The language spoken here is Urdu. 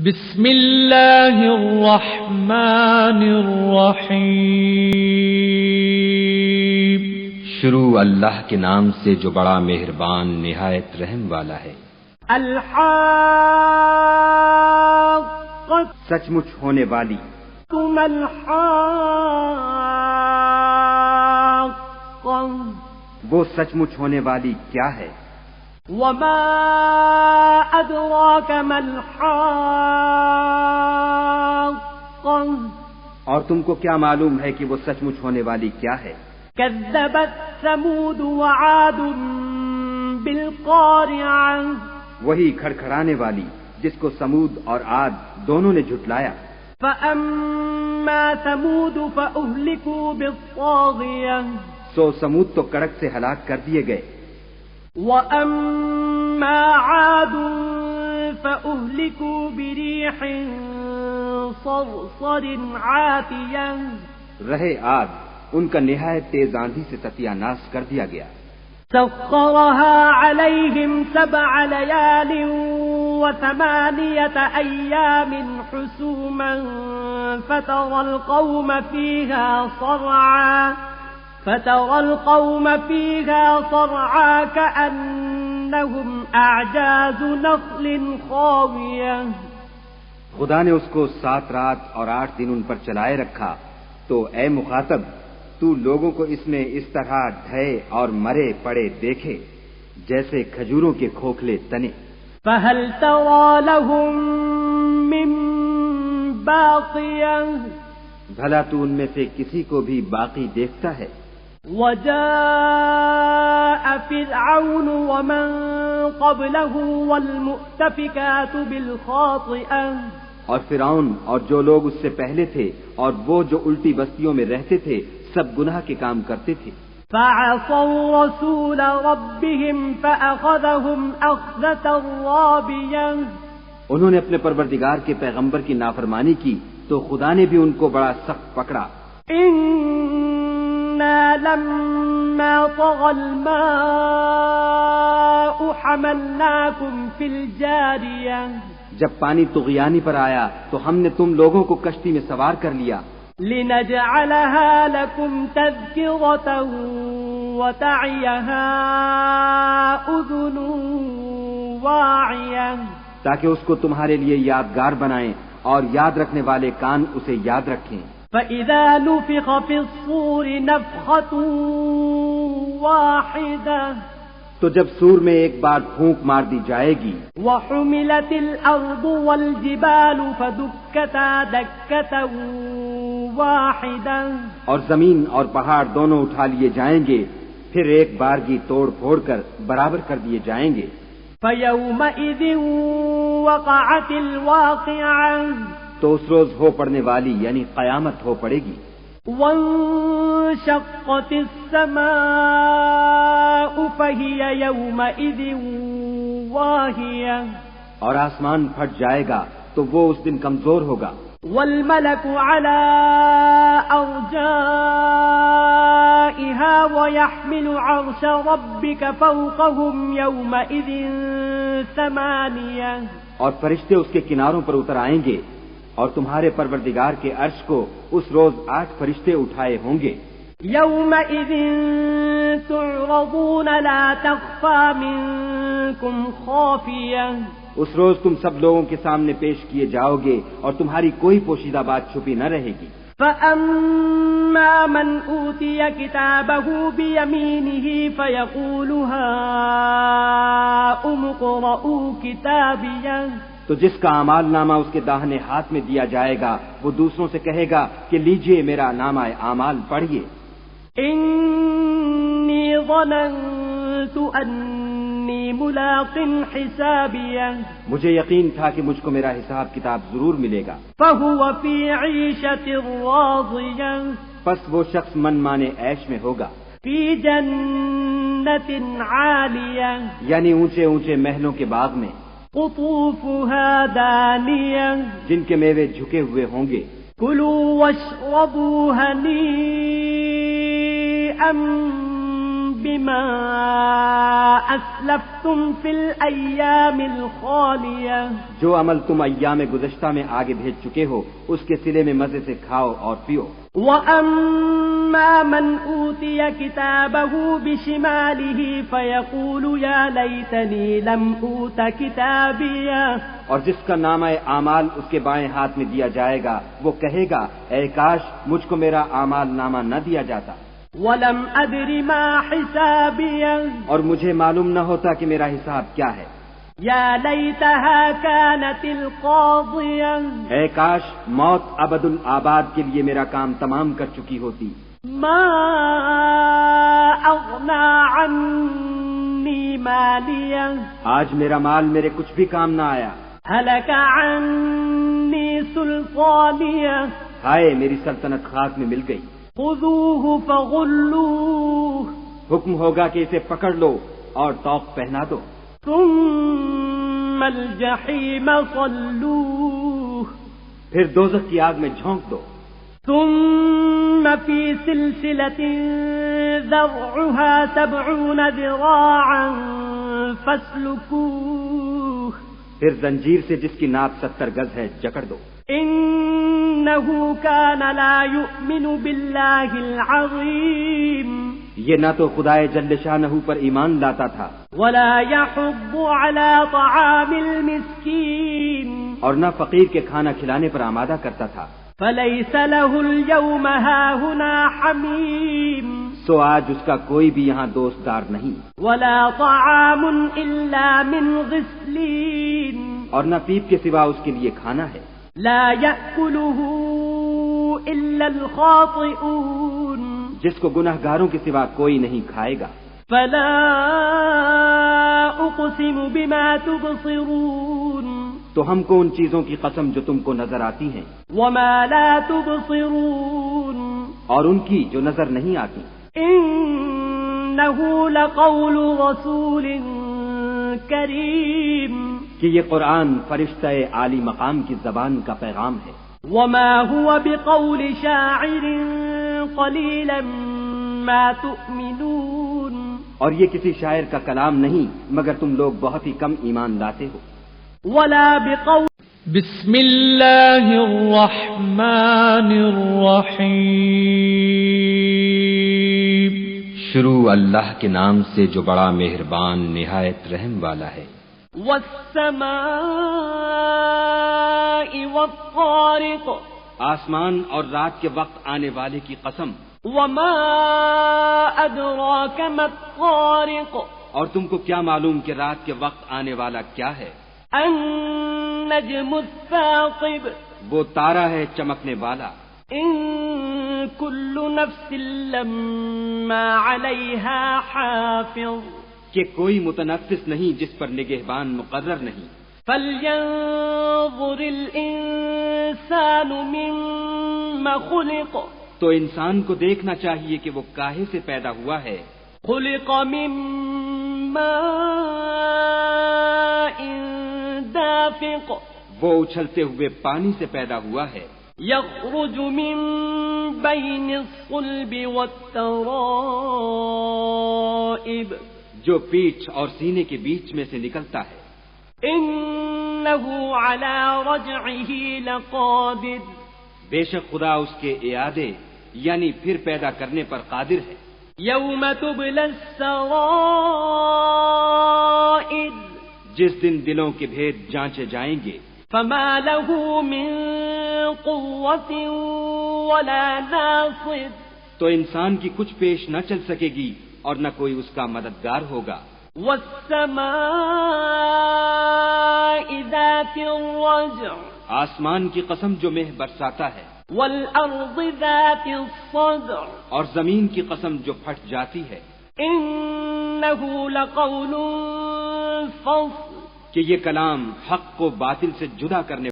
بسم اللہ الرحمن الرحیم۔ شروع اللہ کے نام سے جو بڑا مہربان نہایت رحم والا ہے۔ الحاقہ، سچ مچ ہونے والی۔ تم الحاقہ، وہ سچ مچ ہونے والی کیا ہے؟ وما ادراک ما الحاقہ، اور تم کو کیا معلوم ہے کہ وہ سچ مچ ہونے والی کیا ہے؟ کذبت ثمود وعاد بالقارعہ، وہی کھڑکھڑانے والی جس کو سمود اور عاد دونوں نے جھٹلایا۔ فأما ثمود فأهلكوا بالطاغیہ، سو سمود تو کڑک سے ہلاک کر دیے گئے۔ وأما عاد فأهلكوا بريح صرصر عاتية، رہے عاد، ان کا نہایت تیز آندھی سے ستیہ ناش کر دیا گیا۔ سخرها عليهم 7 ليال و8 أيام حسوما فترى القوم فيها صرعا كأنهم أعجاز نخل خاوية۔ خدا نے اس کو 7 رات اور 8 دن ان پر چلائے رکھا، تو اے مخاطب، تو لوگوں کو اس میں اس طرح ڈھے اور مرے پڑے دیکھے جیسے کھجوروں کے کھوکھلے تنے۔ فهل ترى لهم من باقية، بھلا تو ان میں سے کسی کو بھی باقی دیکھتا ہے؟ وجاء فرعون ومن قبله والمؤتفكات بالخاطئة، اور فرعون اور جو لوگ اس سے پہلے تھے اور وہ جو الٹی بستیوں میں رہتے تھے سب گناہ کے کام کرتے تھے۔ فعصوا رسول ربهم فأخذهم أخذة رابية، انہوں نے اپنے پروردگار کے پیغمبر کی نافرمانی کی تو خدا نے بھی ان کو بڑا سخت پکڑا۔ إنا لما طغى الماء حملناكم في الجارية، جب پانی طغیانی پر آیا تو ہم نے تم لوگوں کو کشتی میں سوار کر لیا، لنجعلها لكم تذكرة وتعيها أذن واعية، تاکہ اس کو تمہارے لیے یادگار بنائیں اور یاد رکھنے والے کان اسے یاد رکھیں۔ فإذا نفخ في الصور نفخة واحدة، تو جب سور میں ایک بار پھونک مار دی جائے گی، وحملت الأرض والجبال فدكتا دكة واحدة، اور زمین اور پہاڑ دونوں اٹھا لیے جائیں گے، پھر ایک بارگی توڑ پھوڑ کر برابر کر دیے جائیں گے۔ فيومئذ وقعت الواقعة، تو اس روز ہو پڑنے والی یعنی قیامت ہو پڑے گی۔ وانشقت السماء فهي يومئذ واهية، اور آسمان پھٹ جائے گا تو وہ اس دن کمزور ہوگا۔ والملك على أرجائها ويحمل عرش ربك فوقهم يومئذ 8، اور فرشتے اس کے کناروں پر اتر آئیں گے اور تمہارے پروردگار کے عرش کو اس روز 8 فرشتے اٹھائے ہوں گے۔ يومئذ تعرضون لا تخفى منكم خافية، اس روز تم سب لوگوں کے سامنے پیش کیے جاؤ گے اور تمہاری کوئی پوشیدہ بات چھپی نہ رہے گی۔ فأما من أوتي كتابه بيمينه فيقول هاؤم اقرءوا كتابيه، تو جس کا اعمال نامہ اس کے داہنے ہاتھ میں دیا جائے گا وہ دوسروں سے کہے گا کہ لیجئے میرا نامہ اعمال پڑھیے۔ إني ظننت أني ملاق حسابيه، مجھے یقین تھا کہ مجھ کو میرا حساب کتاب ضرور ملے گا۔ فهو في عيشة راضية، پس وہ شخص من مانے عیش میں ہوگا، في جنة عالية، یعنی اونچے اونچے محلوں کے باغ میں، قطوفها دانية، جن کے میوے جھکے ہوئے ہوں گے۔ كلوا واشربوا هنيئا بما أسلفتم في الأيام الخالية جو عمل تم ایام گزشتہ میں آگے بھیج چکے ہو اس کے صلے میں مزے سے کھاؤ اور پیو. وأما من أوتي كتابه بشماله فيقول يا ليتني لم أوت كتابيه اور جس کا نامہ اعمال اس کے بائیں ہاتھ میں دیا جائے گا وہ کہے گا اے کاش مجھ کو میرا اعمال نامہ نہ دیا جاتا ولم أدر ما حسابيه اور مجھے معلوم نہ ہوتا کہ میرا حساب کیا ہے. يا ليتها كانت القاضية اے کاش موت ابد الآباد کے لیے میرا کام تمام کر چکی ہوتی. ما أغنى عني مالية آج میرا مال میرے کچھ بھی کام نہ آیا. هلك عني سلطانية ہائے میری سلطنت خاک میں مل گئی. خذوه فغلوه حکم ہوگا کہ اسے پکڑ لو اور طوق پہنا دو. ثم الجحيم صلوه پھر دوزخ کی آگ میں جھونک دو. ثم في سلسلة ذرعها 70 ذراعا فاسلكوه پھر زنجیر سے جس کی ناپ 70 گز ہے جکڑ دو. إنه كان لا يؤمن بالله العظيم یہ نہ تو خدائے جل شانہ پر ایمان لاتا تھا ولا يحض على طعام المسكين اور نہ فقیر کے کھانا کھلانے پر آمادہ کرتا تھا. فليس له اليوم هاهنا حميم سو آج اس کا کوئی بھی یہاں دوست دار نہیں. ولا طعام إلا من غسلين اور نہ پیپ کے سوا اس کے لیے کھانا ہے. لا يأكله إلا الخاطئون جس کو گناہ گاروں کے سوا کوئی نہیں کھائے گا. فلا أقسم بما تبصرون تو ہم کو ان چیزوں کی قسم جو تم کو نظر آتی ہیں وما لا تبصرون اور ان کی جو نظر نہیں آتی. إنه لقول رسول کریم کہ یہ قرآن فرشتہ عالی مقام کی زبان کا پیغام ہے. وما هو بقول شاعر قليلا ما تؤمنون اور یہ کسی شاعر کا کلام نہیں مگر تم لوگ بہت ہی کم ایمان لاتے ہو. ولا بقول بسم اللہ الرحمن الرحیم شروع اللہ کے نام سے جو بڑا مہربان نہایت رحم والا ہے. والسماء والطارق آسمان اور رات کے وقت آنے والے کی قسم. وما أدراك ما الطارق اور تم کو کیا معلوم کہ رات کے وقت آنے والا کیا ہے. النجم الثاقب وہ تارا ہے چمکنے والا. إن كل نفس لما عليها حافظ کہ کوئی متنفس نہیں جس پر نگہبان مقرر نہیں. فلينظر الإنسان مما خلق تو انسان کو دیکھنا چاہیے کہ وہ کاہے سے پیدا ہوا ہے. خلق من ماء دافق وہ اچھلتے ہوئے پانی سے پیدا ہوا ہے. يخرج من بين الصلب والترائب جو پیٹھ اور سینے کے بیچ میں سے نکلتا ہے. إنه على رجعه لقادر بے شک خدا اس کے اعادے یعنی پھر پیدا کرنے پر قادر ہے. يوم تبلى السرائر جس دن دلوں کے بھید جانچے جائیں گے. فما له من قوة ولا ناصر تو انسان کی کچھ پیش نہ چل سکے گی اور نہ کوئی اس کا مددگار ہوگا. والسماء ذات الرجع آسمان کی قسم جو مہ برساتا ہے. والأرض ذات الصدع اور زمین کی قسم جو پھٹ جاتی ہے. إنه لقول فصل کہ یہ کلام حق کو باطل سے جدا کرنے